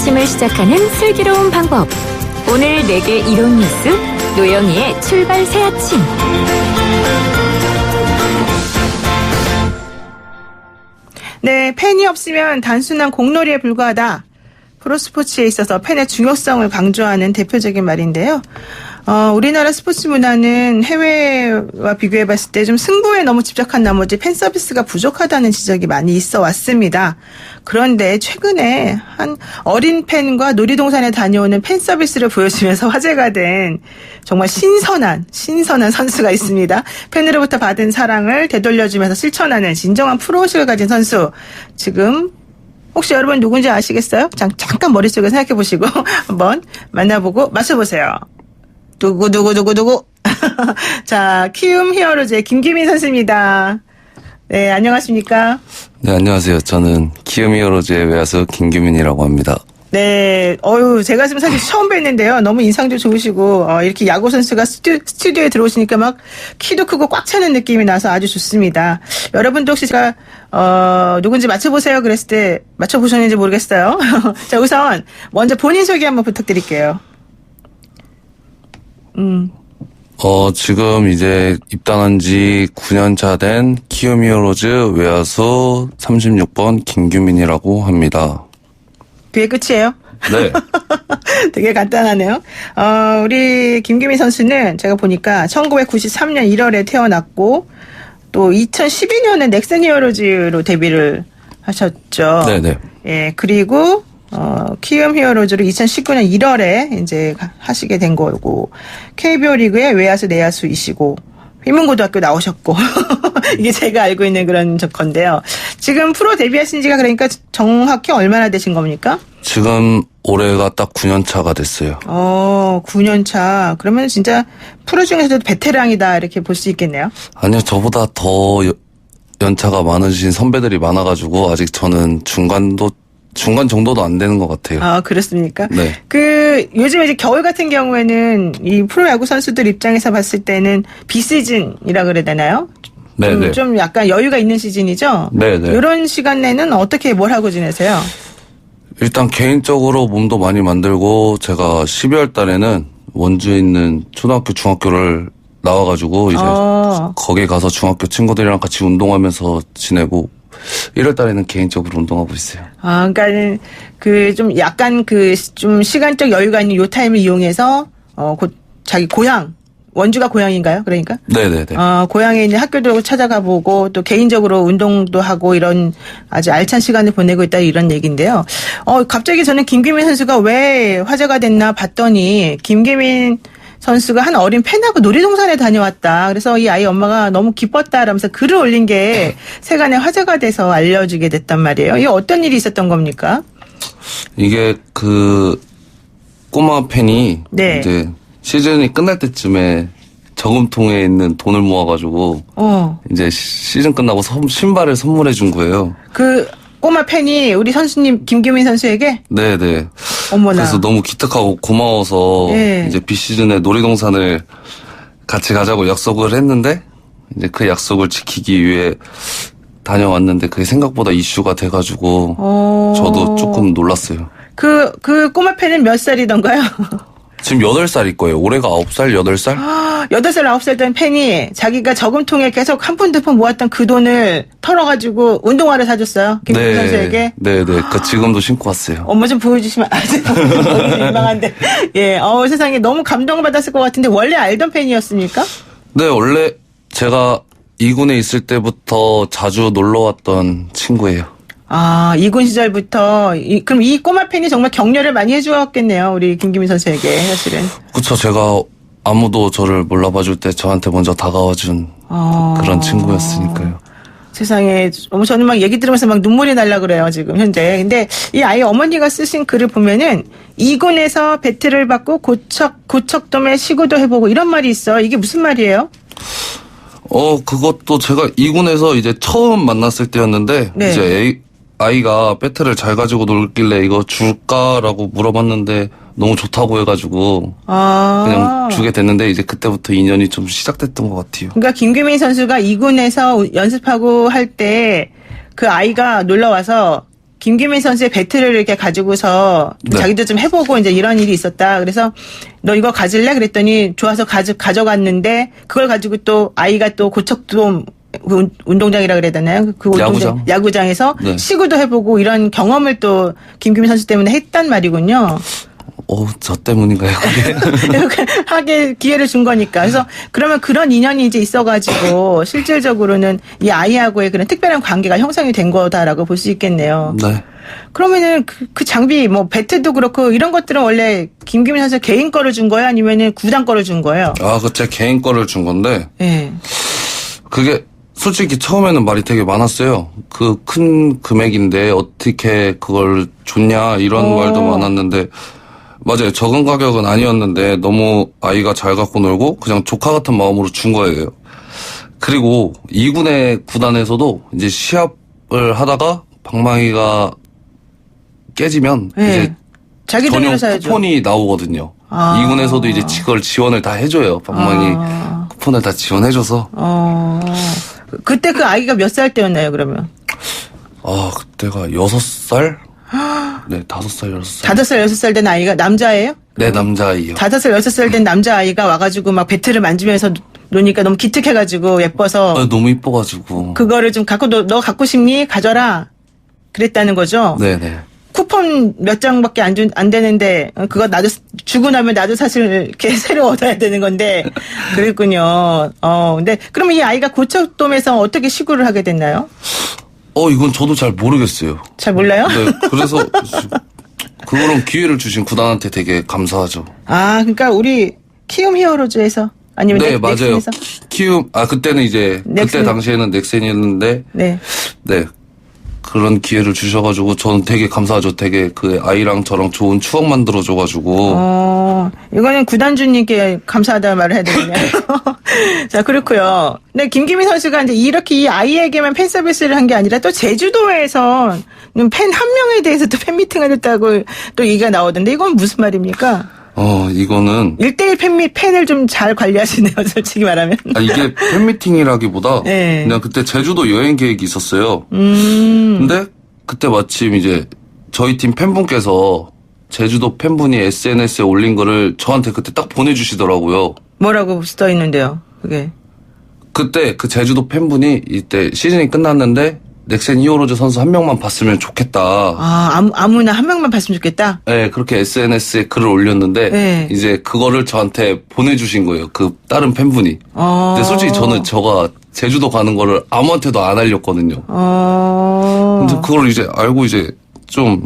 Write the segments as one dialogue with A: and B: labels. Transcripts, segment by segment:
A: 아침을 시작하는 슬기로운 방법. 오늘 내게 이론 뉴스 노영희의 출발 새 아침.
B: 네, 팬이 없으면 단순한 공놀이에 불과하다. 프로스포츠에 있어서 팬의 중요성을 강조하는 대표적인 말인데요. 우리나라 스포츠 문화는 해외와 비교해봤을 때 좀 승부에 너무 집착한 나머지 팬 서비스가 부족하다는 지적이 많이 있어 왔습니다. 그런데 최근에 한 어린 팬과 놀이동산에 다녀오는 팬 서비스를 보여주면서 화제가 된 정말 신선한 선수가 있습니다. 팬으로부터 받은 사랑을 되돌려주면서 실천하는 진정한 프로의식을 가진 선수. 지금 혹시 여러분 누군지 아시겠어요? 잠깐 머릿속에 생각해 보시고 한번 만나보고 맞춰보세요. 누구. 자, 키움 히어로즈의 김규민 선수입니다. 네, 안녕하십니까?
C: 네, 안녕하세요. 저는 키움 히어로즈의 외야수 김규민이라고 합니다.
B: 네, 제가 지금 사실 처음 뵀는데요. 너무 인상도 좋으시고, 이렇게 야구 선수가 스튜디오에 들어오시니까 막 키도 크고 꽉 차는 느낌이 나서 아주 좋습니다. 여러분도 혹시 제가, 누군지 맞춰보세요 그랬을 때 맞춰보셨는지 모르겠어요. 자, 우선, 먼저 본인 소개 한번 부탁드릴게요.
C: 지금 이제 입단한 지 9년 차 된 키움 히어로즈 외야수 36번 김규민이라고 합니다.
B: 그게 끝이에요?
C: 네.
B: 되게 간단하네요. 우리 김규민 선수는 제가 보니까 1993년 1월에 태어났고 또 2012년에 넥센 히어로즈로 데뷔를 하셨죠.
C: 네네.
B: 예, 그리고 키움 히어로즈로 2019년 1월에 이제 하시게 된 거고, KBO 리그의 외야수 내야수이시고, 휘문고등학교 나오셨고, 이게 제가 알고 있는 그런 건데요. 지금 프로 데뷔하신 지가 그러니까 정확히 얼마나 되신 겁니까?
C: 지금 올해가 딱 9년 차가 됐어요.
B: 9년 차. 그러면 진짜 프로 중에서도 베테랑이다 이렇게 볼 수 있겠네요.
C: 아니요, 저보다 더 연차가 많으신 선배들이 많아가지고 아직 저는 중간 정도도 안 되는 것 같아요.
B: 그렇습니까?
C: 네.
B: 요즘에 이제 겨울 같은 경우에는 이 프로야구 선수들 입장에서 봤을 때는 비시즌이라 그래야 되나요?
C: 네네.
B: 좀 약간 여유가 있는 시즌이죠?
C: 네네.
B: 이런 시간 내는 어떻게 뭘 하고 지내세요?
C: 일단 개인적으로 몸도 많이 만들고 제가 12월 달에는 원주에 있는 초등학교, 중학교를 나와가지고 이제 거기 가서 중학교 친구들이랑 같이 운동하면서 지내고 1월 달에는 개인적으로 운동하고 있어요.
B: 그러니까는 좀 약간 좀 시간적 여유가 있는 요 타임을 이용해서 자기 고향 원주가 고향인가요? 그러니까?
C: 네네네.
B: 고향에 있는 학교도 찾아가 보고 또 개인적으로 운동도 하고 이런 아주 알찬 시간을 보내고 있다 이런 얘기인데요. 갑자기 저는 김규민 선수가 왜 화제가 됐나 봤더니 김규민 선수가 한 어린 팬하고 놀이동산에 다녀왔다. 그래서 이 아이 엄마가 너무 기뻤다라면서 글을 올린 게 세간에 화제가 돼서 알려지게 됐단 말이에요. 이게 어떤 일이 있었던 겁니까?
C: 이게 꼬마 팬이
B: 네.
C: 이제 시즌이 끝날 때쯤에 저금통에 있는 돈을 모아가지고 이제 시즌 끝나고 신발을 선물해 준 거예요.
B: 꼬마 팬이 우리 선수님 김규민 선수에게?
C: 네네.
B: 어머나.
C: 그래서 너무 기특하고 고마워서
B: 네.
C: 이제 비시즌에 놀이동산을 같이 가자고 약속을 했는데 이제 그 약속을 지키기 위해 다녀왔는데 그게 생각보다 이슈가 돼가지고 저도 조금 놀랐어요.
B: 그 꼬마 팬은 몇 살이던가요?
C: 지금 8살일 거예요. 올해가 9살, 8살?
B: 8살, 9살 된 팬이 자기가 저금통에 계속 한 푼 두 푼 모았던 그 돈을 털어가지고 운동화를 사줬어요. 김규민 선수에게.
C: 네네. 지금도 신고 왔어요.
B: 엄마 좀 보여주시면 안 돼요. 너무 민망한데. 예, 세상에 너무 감동받았을 것 같은데 원래 알던 팬이었습니까?
C: 네, 원래 제가 2군에 있을 때부터 자주 놀러 왔던 친구예요.
B: 2군 시절부터 그럼 이 꼬마 팬이 정말 격려를 많이 해주었겠네요. 우리 김규민 선수에게 사실은.
C: 그쵸. 제가 아무도 저를 몰라봐줄 때 저한테 먼저 다가와준 그런 친구였으니까요.
B: 세상에, 저는 막 얘기 들으면서 막 눈물이 날라 그래요, 지금, 현재. 근데 이 아이 어머니가 쓰신 글을 보면은 2군에서 배틀을 받고 고척돔에 시구도 해보고 이런 말이 있어. 이게 무슨 말이에요?
C: 그것도 제가 2군에서 이제 처음 만났을 때였는데,
B: 네.
C: 이제 아이가 배트를 잘 가지고 놀길래 이거 줄까라고 물어봤는데 너무 좋다고 해가지고 그냥 주게 됐는데 이제 그때부터 인연이 좀 시작됐던 것 같아요.
B: 그러니까 김규민 선수가 2군에서 연습하고 할 때 그 아이가 놀러 와서 김규민 선수의 배트를 이렇게 가지고서
C: 네.
B: 자기도 좀 해보고 이제 이런 일이 있었다. 그래서 너 이거 가질래? 그랬더니 좋아서 가져갔는데 그걸 가지고 또 아이가 또 고척돔 그 운동장이라 그래야 되나요? 그 야구장에서
C: 네.
B: 시구도 해보고 이런 경험을 또 김규민 선수 때문에 했단 말이군요.
C: 저 때문인가요, 그게?
B: 하게 기회를 준 거니까. 그래서 그러면 그런 인연이 이제 있어가지고 실질적으로는 이 아이하고의 그런 특별한 관계가 형성이 된 거다라고 볼 수 있겠네요.
C: 네.
B: 그러면은 그 장비 뭐 배트도 그렇고 이런 것들은 원래 김규민 선수 개인 거를 준 거예요? 아니면은 구단 거를 준 거예요?
C: 제 개인 거를 준 건데,
B: 네.
C: 그게 솔직히 처음에는 말이 되게 많았어요. 그 큰 금액인데 어떻게 그걸 줬냐, 이런 말도 많았는데, 맞아요. 적은 가격은 아니었는데 너무 아이가 잘 갖고 놀고 그냥 조카 같은 마음으로 준 거예요. 그리고 2군의 구단에서도 이제 시합을 하다가 방망이가 깨지면
B: 네.
C: 이제
B: 자기
C: 전용
B: 돈으로 사야죠.
C: 쿠폰이 나오거든요. 2군에서도 이제 그걸 지원을 다 해줘요. 방망이 쿠폰을 다 지원해줘서.
B: 그때 그 아이가 몇 살 때였나요, 그러면?
C: 그때가 6살? 네, 5살, 6살.
B: 5살, 6살 된 아이가 남자예요?
C: 네, 남자아이요.
B: 5살, 6살 된 남자아이가 와가지고 막 배트를 만지면서 노니까 너무 기특해가지고 예뻐서.
C: 너무 이뻐가지고.
B: 그거를 좀 갖고, 너 갖고 싶니? 가져라. 그랬다는 거죠?
C: 네네.
B: 쿠폰 몇 장밖에 안 되는데, 그거 나도, 주고 나면 나도 사실 이렇게 새로 얻어야 되는 건데, 그랬군요. 근데, 그러면 이 아이가 고척돔에서 어떻게 시구를 하게 됐나요?
C: 이건 저도 잘 모르겠어요.
B: 잘 몰라요?
C: 네, 그래서 그거는 기회를 주신 구단한테 되게 감사하죠.
B: 그러니까 우리 키움 히어로즈에서 아니면
C: 네, 맞아요.
B: 넥센에서?
C: 키움 그때는 이제
B: 넥센.
C: 그때 당시에는 넥센이었는데
B: 네.
C: 네. 그런 기회를 주셔가지고 저는 되게 감사하죠. 되게 그 아이랑 저랑 좋은 추억 만들어줘가지고.
B: 이거는 구단주님께 감사하다는 말을 해야 되겠네요. 자, 그렇고요. 네, 김기민 선수가 이제 이렇게 이 아이에게만 팬 서비스를 한 게 아니라 또 제주도에서 팬 한 명에 대해서 또 팬미팅을 했다고 또 얘기가 나오던데 이건 무슨 말입니까?
C: 이거는
B: 1대1 팬을 좀 잘 관리하시네요, 솔직히 말하면.
C: 이게 팬미팅이라기보다
B: 네.
C: 그냥 그때 제주도 여행 계획이 있었어요. 근데 그때 마침 이제 저희 팀 팬분께서 제주도 팬분이 SNS에 올린 거를 저한테 그때 딱 보내주시더라고요.
B: 뭐라고 써 있는데요, 그게?
C: 그때 그 제주도 팬분이 이때 시즌이 끝났는데 넥센 히어로즈 선수 한 명만 봤으면 좋겠다.
B: 아무나 한 명만 봤으면 좋겠다?
C: 네, 그렇게 SNS에 글을 올렸는데
B: 네.
C: 이제 그거를 저한테 보내주신 거예요. 그 다른 팬분이. 근데 솔직히 저는 저가 제주도 가는 거를 아무한테도 안 알렸거든요. 근데 그걸 이제 알고 이제 좀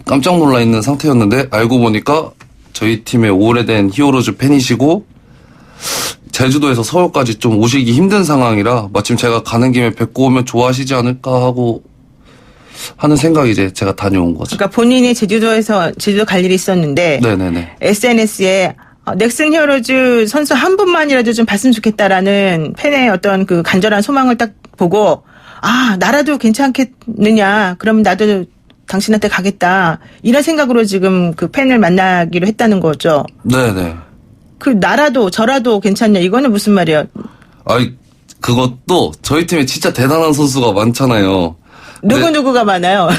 C: 깜짝 놀라 있는 상태였는데 알고 보니까 저희 팀의 오래된 히어로즈 팬이시고 제주도에서 서울까지 좀 오시기 힘든 상황이라 마침 제가 가는 김에 뵙고 오면 좋아하시지 않을까 하고 하는 생각이 이제 제가 다녀온 거죠.
B: 그러니까 본인이 제주도 갈 일이 있었는데
C: 네네네.
B: SNS에 넥슨 히어로즈 선수 한 분만이라도 좀 봤으면 좋겠다라는 팬의 어떤 그 간절한 소망을 딱 보고 나라도 괜찮겠느냐 그럼 나도 당신한테 가겠다 이런 생각으로 지금 그 팬을 만나기로 했다는 거죠.
C: 네네.
B: 그 나라도 저라도 괜찮냐 이거는 무슨 말이야?
C: 그것도 저희 팀에 진짜 대단한 선수가 많잖아요.
B: 누구가 많아요?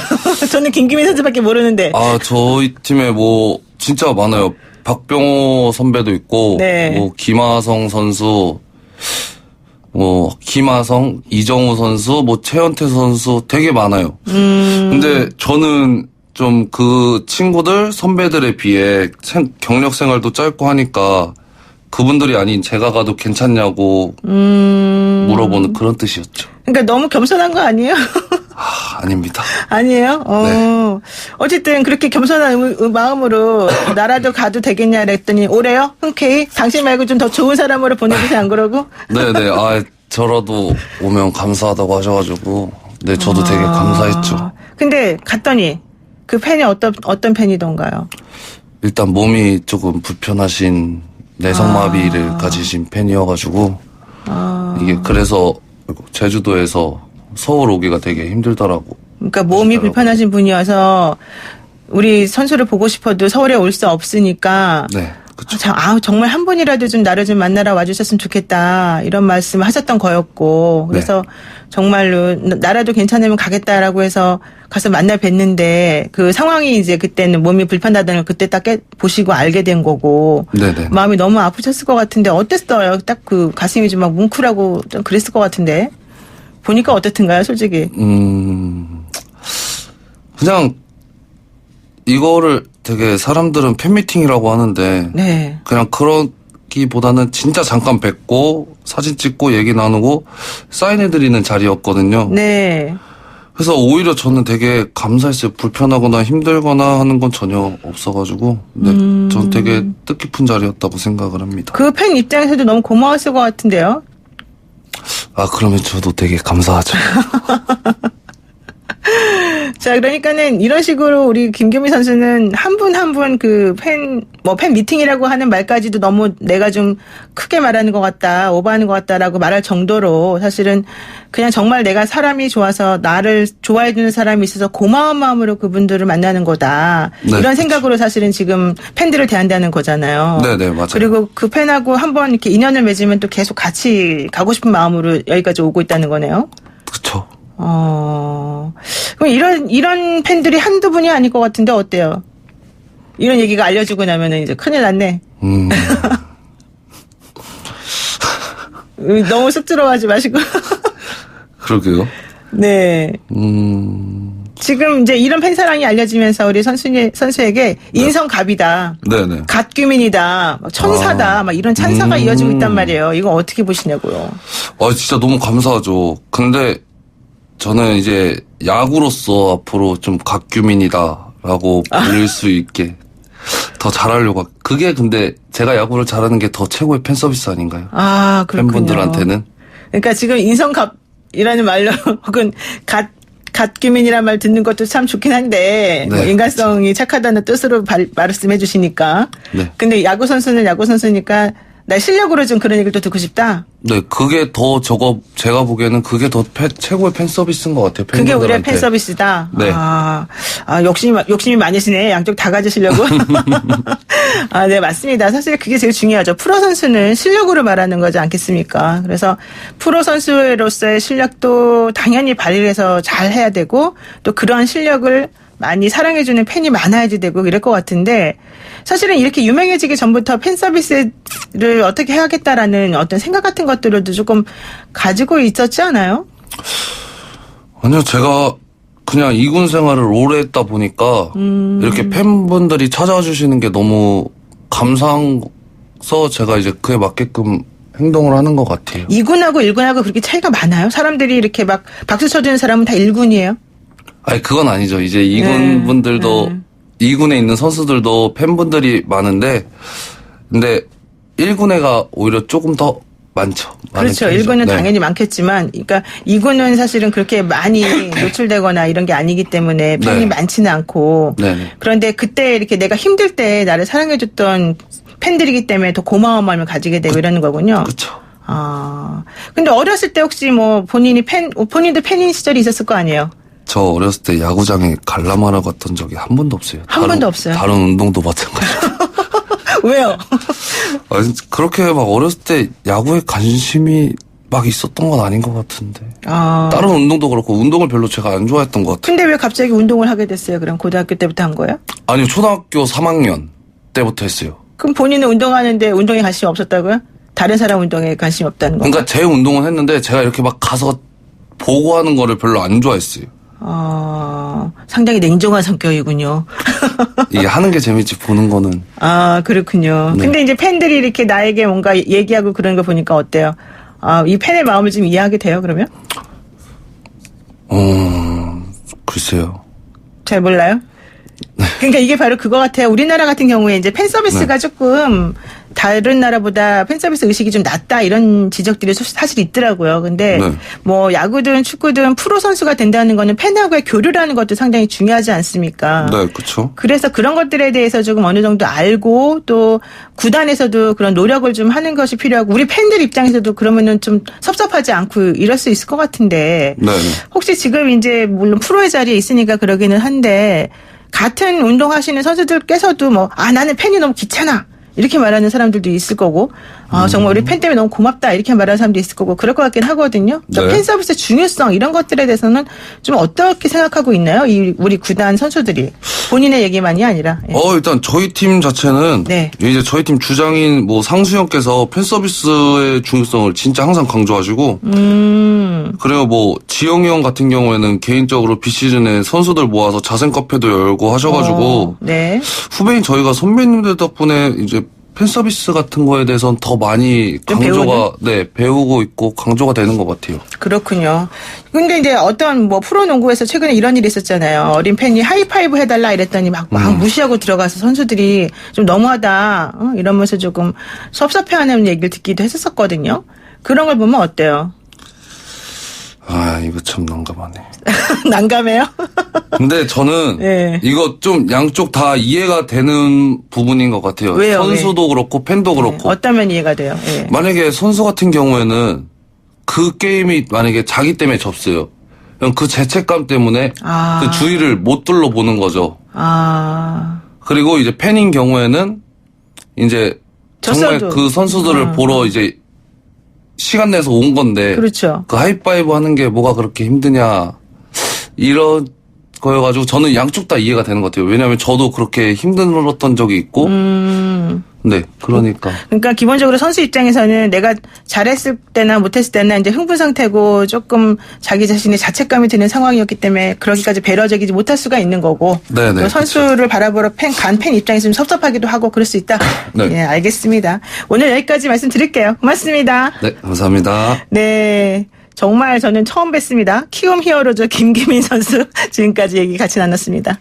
B: 저는 김기민 선수밖에 모르는데.
C: 저희 팀에 뭐 진짜 많아요. 박병호 선배도 있고
B: 네.
C: 뭐 김하성 선수 김하성, 이정우 선수, 최현태 선수 되게 많아요. 근데 저는 좀 그 친구들, 선배들에 비해 경력 생활도 짧고 하니까 그분들이 아닌 제가 가도 괜찮냐고 물어보는 그런 뜻이었죠.
B: 그러니까 너무 겸손한 거 아니에요?
C: 아닙니다.
B: 아니에요?
C: 네.
B: 어쨌든 그렇게 겸손한 마음으로 나라도 가도 되겠냐 그랬더니 오래요? 흔쾌히? 당신 말고 좀 더 좋은 사람으로 보내주세요 안 그러고?
C: 네네. 저라도 오면 감사하다고 하셔가지고 네 저도 되게 감사했죠.
B: 근데 갔더니 그 팬이 어떤 팬이던가요?
C: 일단 몸이 조금 불편하신 내성마비를 가지신 팬이어가지고 이게 그래서 제주도에서 서울 오기가 되게 힘들더라고.
B: 그러니까 몸이 불편하신 분이어서 우리 선수를 보고 싶어도 서울에 올 수 없으니까
C: 네, 그렇죠.
B: 정말 한 분이라도 좀 나를 좀 만나러 와주셨으면 좋겠다 이런 말씀을 하셨던 거였고 그래서 정말로 나라도 괜찮으면 가겠다라고 해서 가서 만나 뵀는데 그 상황이 이제 그때는 몸이 불편하다는 걸 그때 딱 보시고 알게 된 거고
C: 네네.
B: 마음이 너무 아프셨을 것 같은데 어땠어요? 딱 그 가슴이 좀 막 뭉클하고 좀 그랬을 것 같은데 보니까 어떻든가요, 솔직히?
C: 그냥 이거를 되게 사람들은 팬미팅이라고 하는데
B: 네.
C: 그냥 그러기보다는 진짜 잠깐 뵙고 사진 찍고 얘기 나누고 사인해드리는 자리였거든요.
B: 네.
C: 그래서 오히려 저는 되게 감사했어요. 불편하거나 힘들거나 하는 건 전혀 없어가지고 전 되게 뜻깊은 자리였다고 생각을 합니다.
B: 그 팬 입장에서도 너무 고마웠을 것 같은데요.
C: 아 그러면 저도 되게 감사하죠.
B: 자, 그러니까는 이런 식으로 우리 김규미 선수는 한 분 한 분 그 팬 미팅이라고 하는 말까지도 너무 내가 좀 크게 말하는 것 같다, 오버하는 것 같다라고 말할 정도로 사실은 그냥 정말 내가 사람이 좋아서 나를 좋아해주는 사람이 있어서 고마운 마음으로 그분들을 만나는 거다.
C: 네,
B: 이런 생각으로 사실은 지금 팬들을 대한다는 거잖아요.
C: 네네, 맞아요.
B: 그리고 그 팬하고 한번 이렇게 인연을 맺으면 또 계속 같이 가고 싶은 마음으로 여기까지 오고 있다는 거네요.
C: 그쵸.
B: 그럼 이런 팬들이 한두 분이 아닐 것 같은데 어때요? 이런 얘기가 알려주고 나면은 이제 큰일 났네. 너무 쑥스러워하지 마시고.
C: 그러게요.
B: 네. 지금 이제 이런 팬사랑이 알려지면서 우리 선수에게 인성갑이다.
C: 네네.
B: 갓규민이다. 막 천사다. 막 이런 찬사가 이어지고 있단 말이에요. 이거 어떻게 보시냐고요.
C: 진짜 너무 감사하죠. 근데 저는 이제 야구로서 앞으로 좀 갓규민이다라고 불릴 수 있게 더 잘하려고. 그게 근데 제가 야구를 잘하는 게 더 최고의 팬 서비스 아닌가요?
B: 그렇군요.
C: 팬분들한테는.
B: 그러니까 지금 인성갑이라는 말로 혹은 갓규민이란 말 듣는 것도 참 좋긴 한데
C: 네,
B: 뭐 인간성이 착하다는 뜻으로 말씀해 주시니까.
C: 네.
B: 근데 야구 선수는 야구 선수니까 나 실력으로 좀 그런 얘기를 또 듣고 싶다.
C: 네, 그게 더 제가 보기에는 그게 더 최고의 팬 서비스인 것 같아요.
B: 그게
C: 팬분들한테.
B: 우리의 팬 서비스다.
C: 네.
B: 욕심이 많으시네. 양쪽 다 가지시려고. 네, 맞습니다. 사실 그게 제일 중요하죠. 프로 선수는 실력으로 말하는 거지 않겠습니까? 그래서 프로 선수로서의 실력도 당연히 발휘해서 잘 해야 되고 또 그런 실력을 많이 사랑해주는 팬이 많아야지 되고 이럴 것 같은데 사실은 이렇게 유명해지기 전부터 팬 서비스를 어떻게 해야겠다라는 어떤 생각 같은 것들도 조금 가지고 있었지 않아요?
C: 아니요, 제가 그냥 이군 생활을 오래 했다 보니까 이렇게 팬분들이 찾아와 주시는 게 너무 감사해서 제가 이제 그에 맞게끔 행동을 하는 것 같아요.
B: 2군하고 1군하고 그렇게 차이가 많아요? 사람들이 이렇게 막 박수 쳐주는 사람은 다 1군이에요?
C: 아니, 그건 아니죠. 이제 2군 분들도, 2군에 있는 선수들도 팬분들이 많은데, 근데 1군에가 오히려 조금 더 많죠.
B: 그렇죠.
C: 편이죠.
B: 1군은
C: 네.
B: 당연히 많겠지만, 그러니까 2군은 사실은 그렇게 많이 노출되거나 이런 게 아니기 때문에 팬이
C: 네.
B: 많지는 않고,
C: 네네.
B: 그런데 그때 이렇게 내가 힘들 때 나를 사랑해줬던 팬들이기 때문에 더 고마운 마음을 가지게 되고 이러는 거군요.
C: 그쵸.
B: 근데 어렸을 때 혹시 뭐 본인도 팬인 시절이 있었을 거 아니에요?
C: 저 어렸을 때 야구장에 관람하러 갔던 적이 한 번도 없어요.
B: 한 번도 없어요?
C: 다른 운동도 마찬가지로.
B: 왜요?
C: 그렇게 막 어렸을 때 야구에 관심이 막 있었던 건 아닌 것 같은데. 다른 운동도 그렇고 운동을 별로 제가 안 좋아했던 것 같아요.
B: 근데 왜 갑자기 운동을 하게 됐어요? 그럼 고등학교 때부터 한 거예요?
C: 아니요, 초등학교 3학년 때부터 했어요.
B: 그럼 본인은 운동하는데 운동에 관심이 없었다고요? 다른 사람 운동에 관심이 없다는 건가요?
C: 그러니까 제 운동은 했는데 제가 이렇게 막 가서 보고 하는 거를 별로 안 좋아했어요.
B: 상당히 냉정한 성격이군요.
C: 이게 하는 게 재밌지 보는 거는.
B: 그렇군요.
C: 네.
B: 근데 이제 팬들이 이렇게 나에게 뭔가 얘기하고 그런 거 보니까 어때요? 이 팬의 마음을 좀 이해하게 돼요, 그러면?
C: 글쎄요.
B: 잘 몰라요? 그러니까 이게 바로 그거 같아요. 우리나라 같은 경우에 이제 팬 서비스가 조금 다른 나라보다 팬 서비스 의식이 좀 낮다 이런 지적들이 사실 있더라고요. 근데
C: 네.
B: 뭐 야구든 축구든 프로 선수가 된다는 거는 팬하고의 교류라는 것도 상당히 중요하지 않습니까?
C: 네, 그렇죠.
B: 그래서 그런 것들에 대해서 조금 어느 정도 알고 또 구단에서도 그런 노력을 좀 하는 것이 필요하고 우리 팬들 입장에서도 그러면은 좀 섭섭하지 않고 이럴 수 있을 것 같은데
C: 네.
B: 혹시 지금 이제 물론 프로의 자리에 있으니까 그러기는 한데 같은 운동하시는 선수들께서도 뭐 나는 팬이 너무 귀찮아 이렇게 말하는 사람들도 있을 거고, 정말 우리 팬 때문에 너무 고맙다 이렇게 말하는 사람도 있을 거고 그럴 것 같긴 하거든요. 그러니까
C: 네.
B: 팬 서비스의 중요성 이런 것들에 대해서는 좀 어떻게 생각하고 있나요? 우리 구단 선수들이 본인의 얘기만이 아니라. 예.
C: 일단 저희 팀 자체는
B: 네.
C: 이제 저희 팀 주장인 뭐 상수형께서 팬 서비스의 중요성을 진짜 항상 강조하시고, 그리고 뭐 지영이 형 같은 경우에는 개인적으로 비시즌에 선수들 모아서 자생 카페도 열고 하셔가지고
B: 네.
C: 후배인 저희가 선배님들 덕분에 이제 팬 서비스 같은 거에 대해서는 더 많이
B: 좀
C: 강조가 배우고 있고 강조가 되는 것 같아요.
B: 그렇군요. 근데 이제 어떤 뭐 프로농구에서 최근에 이런 일이 있었잖아요. 어린 팬이 하이파이브 해달라 이랬더니 막 무시하고 들어가서 선수들이 좀 너무하다 이러면서 조금 섭섭해하는 얘기를 듣기도 했었거든요. 그런 걸 보면 어때요?
C: 이거 참 난감하네.
B: 난감해요?
C: 근데 저는
B: 네.
C: 이거 좀 양쪽 다 이해가 되는 부분인 것 같아요.
B: 왜요?
C: 선수도 그렇고 팬도 그렇고.
B: 어떠면 이해가 돼요? 예.
C: 만약에 선수 같은 경우에는 그 게임이 만약에 자기 때문에 접어요. 그럼 그 죄책감 때문에 그 주의를 못 둘러보는 거죠. 그리고 이제 팬인 경우에는 이제 정말
B: 졌어도.
C: 그 선수들을 보러 이제 시간 내서 온 건데.
B: 그렇죠.
C: 그 하이파이브 하는 게 뭐가 그렇게 힘드냐. 이런 거여가지고 저는 양쪽 다 이해가 되는 것 같아요. 왜냐하면 저도 그렇게 힘들었던 적이 있고. 네, 그러니까.
B: 그러니까 기본적으로 선수 입장에서는 내가 잘했을 때나 못했을 때나 이제 흥분 상태고 조금 자기 자신의 자책감이 드는 상황이었기 때문에 그러기까지 배려적이지 못할 수가 있는 거고.
C: 네네.
B: 또 선수를 바라보러 팬 입장에서 좀 섭섭하기도 하고 그럴 수 있다.
C: 네.
B: 예, 알겠습니다. 오늘 여기까지 말씀드릴게요. 고맙습니다.
C: 네, 감사합니다.
B: 네. 정말 저는 처음 뵀습니다. 키움 히어로즈 김기민 선수 지금까지 얘기 같이 나눴습니다.